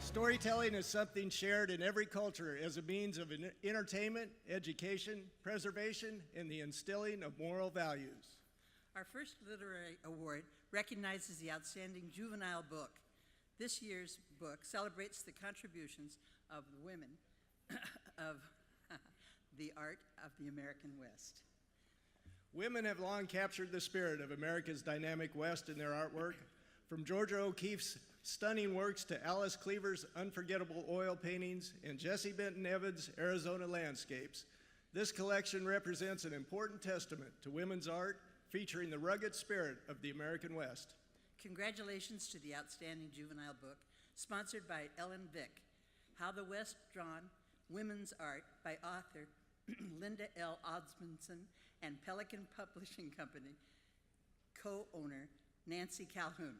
Storytelling is something shared in every culture as a means of entertainment, education, preservation, and the instilling of moral values. Our first literary award recognizes the outstanding juvenile book. This year's book celebrates the contributions of the women of the art of the American West. Women have long captured the spirit of America's dynamic West in their artwork, from Georgia O'Keeffe's stunning works to Alice Cleaver's unforgettable oil paintings and Jessie Benton Evans' Arizona landscapes. This collection represents an important testament to women's art, featuring the rugged spirit of the American West. Congratulations to the outstanding juvenile book, sponsored by Ellen Vick, How the West Drawn Women's Art by author Linda L. Osmondson and Pelican Publishing Company co-owner Nancy Calhoun.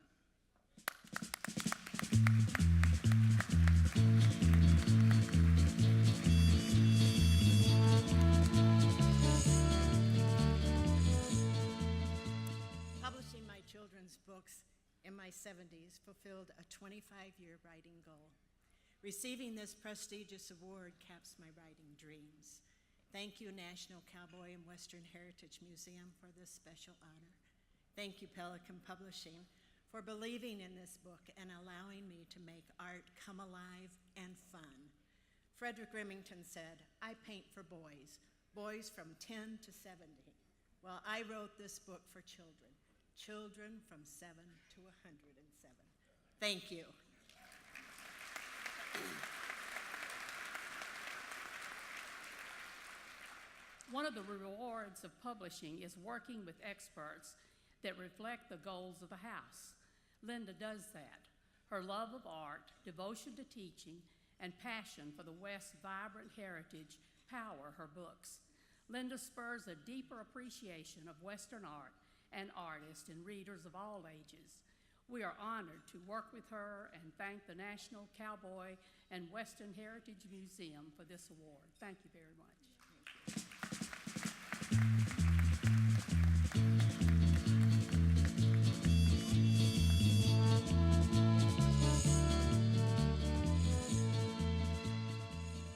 Publishing my children's books in my 70s fulfilled a 25-year writing goal. Receiving this prestigious award caps my writing dreams. Thank you, National Cowboy and Western Heritage Museum, for this special honor. Thank you, Pelican Publishing, for believing in this book and allowing me to make art come alive and fun. Frederick Remington said, "I paint for boys, boys from 10 to 70. Well, I wrote this book for children, children from 7 to 107. Thank you." One of the rewards of publishing is working with experts that reflect the goals of the house. Linda does that. Her love of art, devotion to teaching, and passion for the West's vibrant heritage power her books. Linda spurs a deeper appreciation of Western art and artists and readers of all ages. We are honored to work with her and thank the National Cowboy and Western Heritage Museum for this award. Thank you very much.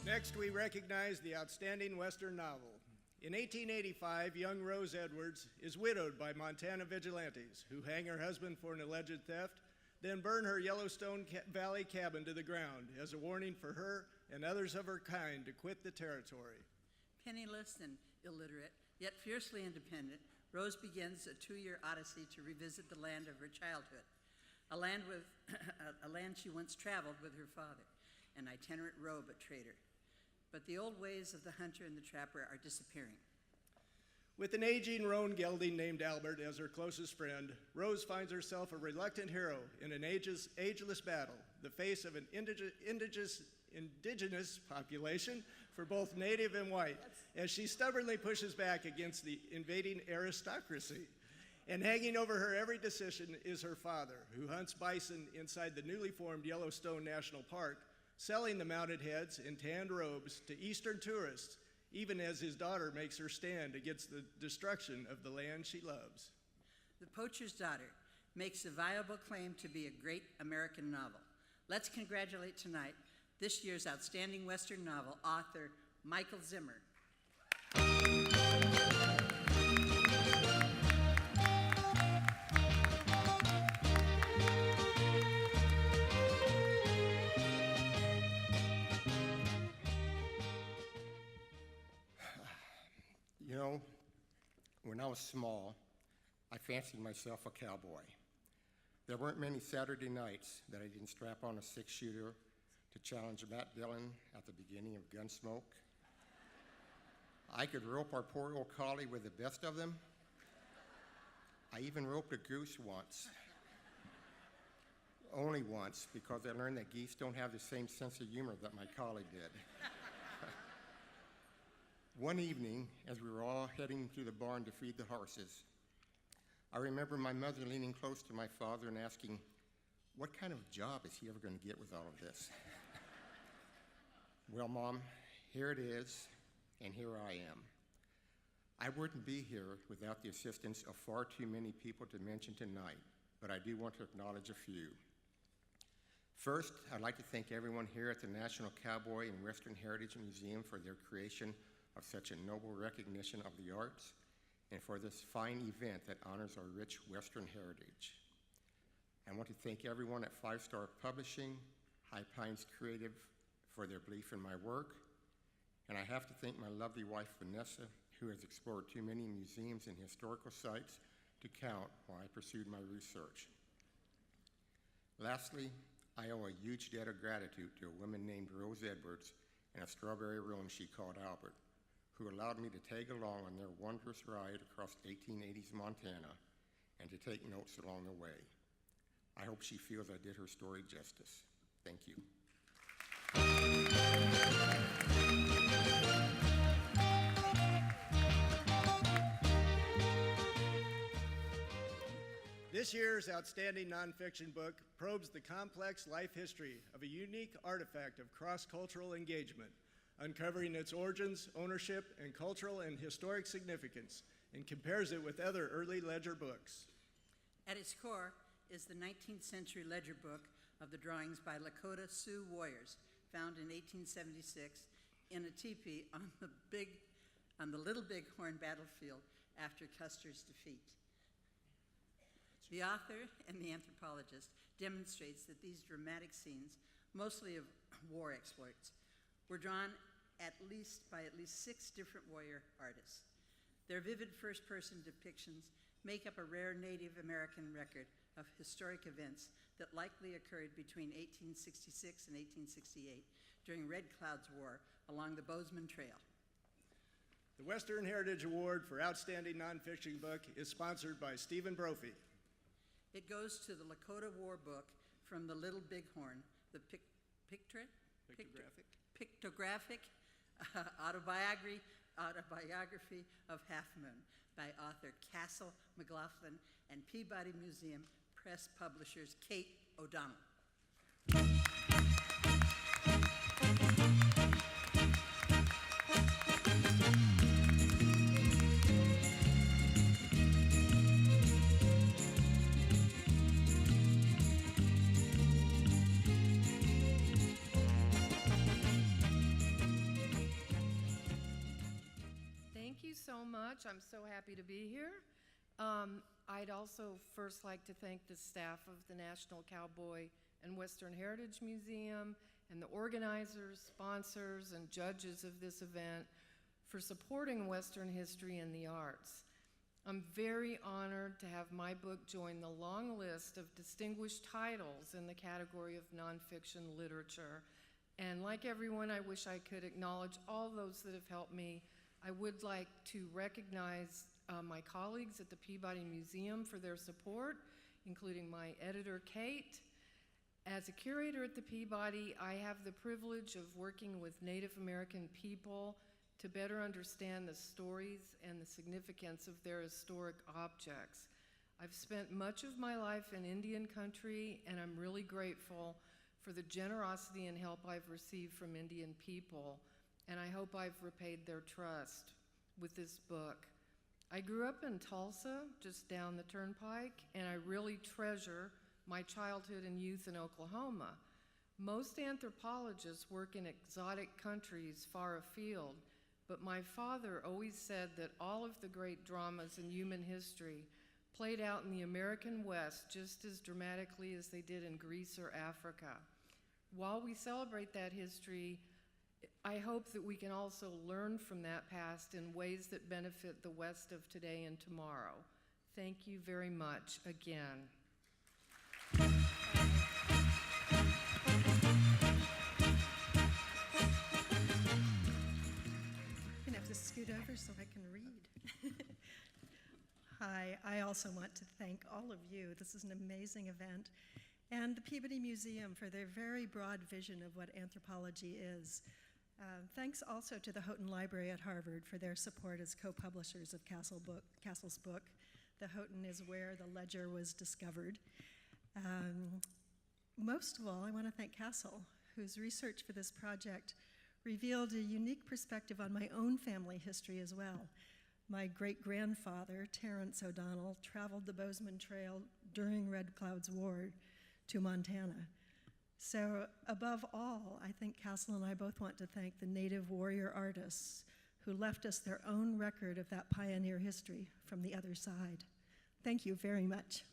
Next, we recognize the outstanding Western novel. In 1885, young Rose Edwards is widowed by Montana vigilantes who hang her husband for an alleged theft, then burn her Yellowstone Valley cabin to the ground as a warning for her and others of her kind to quit the territory. Penniless and illiterate, yet fiercely independent, Rose begins a 2-year odyssey to revisit the land of her childhood, a land she once traveled with her father, an itinerant rogue but traitor. But the old ways of the hunter and the trapper are disappearing. With an aging roan gelding named Albert as her closest friend, Rose finds herself a reluctant hero in an ageless battle, the face of an indigenous population for both native and white, as she stubbornly pushes back against the invading aristocracy. And hanging over her every decision is her father, who hunts bison inside the newly formed Yellowstone National Park, selling the mounted heads in tanned robes to Eastern tourists, even as his daughter makes her stand against the destruction of the land she loves. The Poacher's Daughter makes a viable claim to be a great American novel. Let's congratulate tonight this year's outstanding Western novel author, Michael Zimmer. You know, when I was small, I fancied myself a cowboy. There weren't many Saturday nights that I didn't strap on a 6-shooter to challenge Matt Dillon at the beginning of Gunsmoke. I could rope our poor old collie with the best of them. I even roped a goose once. Only once, because I learned that geese don't have the same sense of humor that my collie did. One evening, as we were all heading to the barn to feed the horses, I remember my mother leaning close to my father and asking, "What kind of job is he ever going to get with all of this?" Well, Mom, here it is, and here I am. I wouldn't be here without the assistance of far too many people to mention tonight, but I do want to acknowledge a few. First, I'd like to thank everyone here at the National Cowboy and Western Heritage Museum for their creation of such a noble recognition of the arts and for this fine event that honors our rich Western heritage. I want to thank everyone at 5 Star Publishing, High Pines Creative for their belief in my work, and I have to thank my lovely wife, Vanessa, who has explored too many museums and historical sites to count while I pursued my research. Lastly, I owe a huge debt of gratitude to a woman named Rose Edwards and a strawberry roan she called Albert, who allowed me to tag along on their wondrous ride across 1880s Montana and to take notes along the way. I hope she feels I did her story justice. Thank you. This year's outstanding nonfiction book probes the complex life history of a unique artifact of cross-cultural engagement, uncovering its origins, ownership, and cultural and historic significance, and compares it with other early ledger books. At its core is the 19th century ledger book of the drawings by Lakota Sioux warriors, found in 1876 in a teepee on the Little Bighorn battlefield after Custer's defeat. The author and the anthropologist demonstrates that these dramatic scenes, mostly of war exploits, were drawn by at least 6 different warrior artists. Their vivid first-person depictions make up a rare Native American record of historic events that likely occurred between 1866 and 1868 during Red Cloud's War along the Bozeman Trail. The Western Heritage Award for Outstanding Nonfiction Book is sponsored by Stephen Brophy. It goes to the Lakota War book From the Little Bighorn, the pictographic autobiography of Half Moon by author Castle McLaughlin and Peabody Museum Press publishers Kate O'Donnell. Thank you so much. I'm so happy to be here. I'd also first like to thank the staff of the National Cowboy and Western Heritage Museum and the organizers, sponsors, and judges of this event for supporting Western history and the arts. I'm very honored to have my book join the long list of distinguished titles in the category of nonfiction literature. And like everyone, I wish I could acknowledge all those that have helped me. I would like to recognize my colleagues at the Peabody Museum for their support, including my editor, Kate. As a curator at the Peabody, I have the privilege of working with Native American people to better understand the stories and the significance of their historic objects. I've spent much of my life in Indian country, and I'm really grateful for the generosity and help I've received from Indian people, and I hope I've repaid their trust with this book. I grew up in Tulsa, just down the turnpike, and I really treasure my childhood and youth in Oklahoma. Most anthropologists work in exotic countries far afield, but my father always said that all of the great dramas in human history played out in the American West just as dramatically as they did in Greece or Africa. While we celebrate that history, I hope that we can also learn from that past in ways that benefit the West of today and tomorrow. Thank you very much again. I'm gonna have to scoot over so I can read. Hi, I also want to thank all of you. This is an amazing event. And the Peabody Museum for their very broad vision of what anthropology is. Thanks also to the Houghton Library at Harvard for their support as co-publishers of Castle's book. The Houghton is where the ledger was discovered. Most of all, I want to thank Castle, whose research for this project revealed a unique perspective on my own family history as well. My great-grandfather, Terrence O'Donnell, traveled the Bozeman Trail during Red Cloud's War to Montana. So above all, I think Castle and I both want to thank the Native warrior artists who left us their own record of that pioneer history from the other side. Thank you very much.